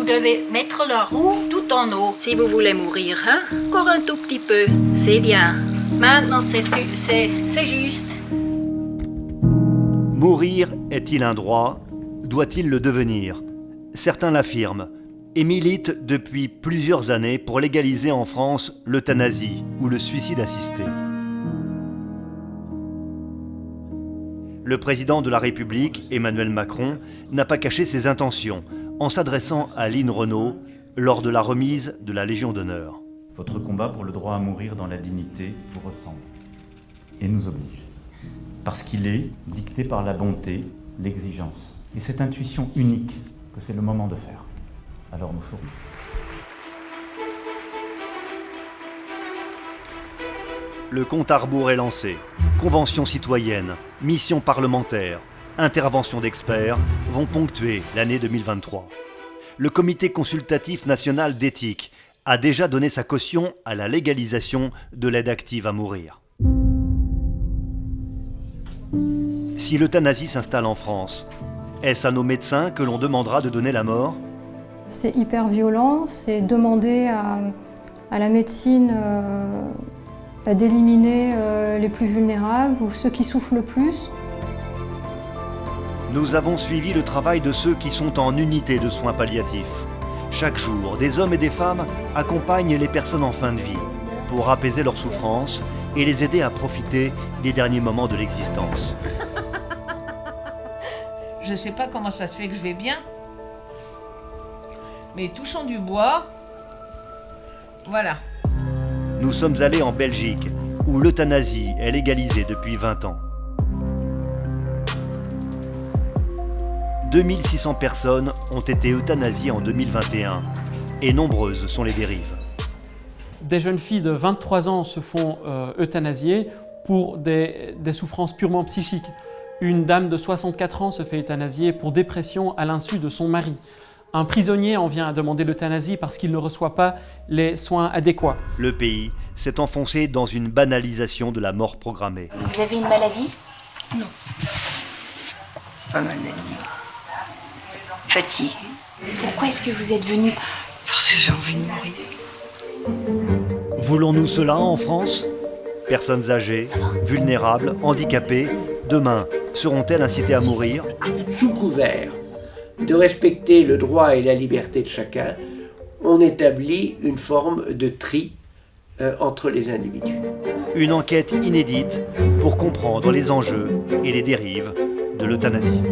devez mettre la roue tout en haut. Si vous voulez mourir, hein? Encore un tout petit peu. C'est bien. Maintenant, c'est juste. Mourir est-il un droit? Doit-il le devenir? Certains l'affirment et militent depuis plusieurs années pour légaliser en France l'euthanasie ou le suicide assisté. Le président de la République, Emmanuel Macron, n'a pas caché ses intentions en s'adressant à Line Renaud lors de la remise de la Légion d'honneur. Votre combat pour le droit à mourir dans la dignité vous ressemble et nous oblige. Parce qu'il est dicté par la bonté, l'exigence et cette intuition unique que c'est le moment de faire. Alors nous ferons. Le compte à rebours est lancé. Convention citoyenne, mission parlementaire, intervention d'experts vont ponctuer l'année 2023. Le Comité consultatif national d'éthique a déjà donné sa caution à la légalisation de l'aide active à mourir. Si l'euthanasie s'installe en France, est-ce à nos médecins que l'on demandera de donner la mort? C'est hyper violent, c'est demander à la médecine d'éliminer les plus vulnérables ou ceux qui souffrent le plus. Nous avons suivi le travail de ceux qui sont en unité de soins palliatifs. Chaque jour, des hommes et des femmes accompagnent les personnes en fin de vie pour apaiser leurs souffrances et les aider à profiter des derniers moments de l'existence. Je ne sais pas comment ça se fait que je vais bien, mais touchons du bois, voilà. Nous sommes allés en Belgique, où l'euthanasie est légalisée depuis 20 ans. 2600 personnes ont été euthanasiées en 2021, et nombreuses sont les dérives. Des jeunes filles de 23 ans se font euthanasier pour des souffrances purement psychiques. Une dame de 64 ans se fait euthanasier pour dépression à l'insu de son mari. Un prisonnier en vient à demander l'euthanasie parce qu'il ne reçoit pas les soins adéquats. Le pays s'est enfoncé dans une banalisation de la mort programmée. Vous avez une maladie? Non. Pas maladie. Fatiguée. Pourquoi est-ce que vous êtes venu? Parce que j'ai envie de mourir. Voulons-nous cela en France? Personnes âgées, vulnérables, handicapées, demain, seront-elles incitées à mourir? Sous couvert de respecter le droit et la liberté de chacun, on établit une forme de tri entre les individus. Une enquête inédite pour comprendre les enjeux et les dérives de l'euthanasie.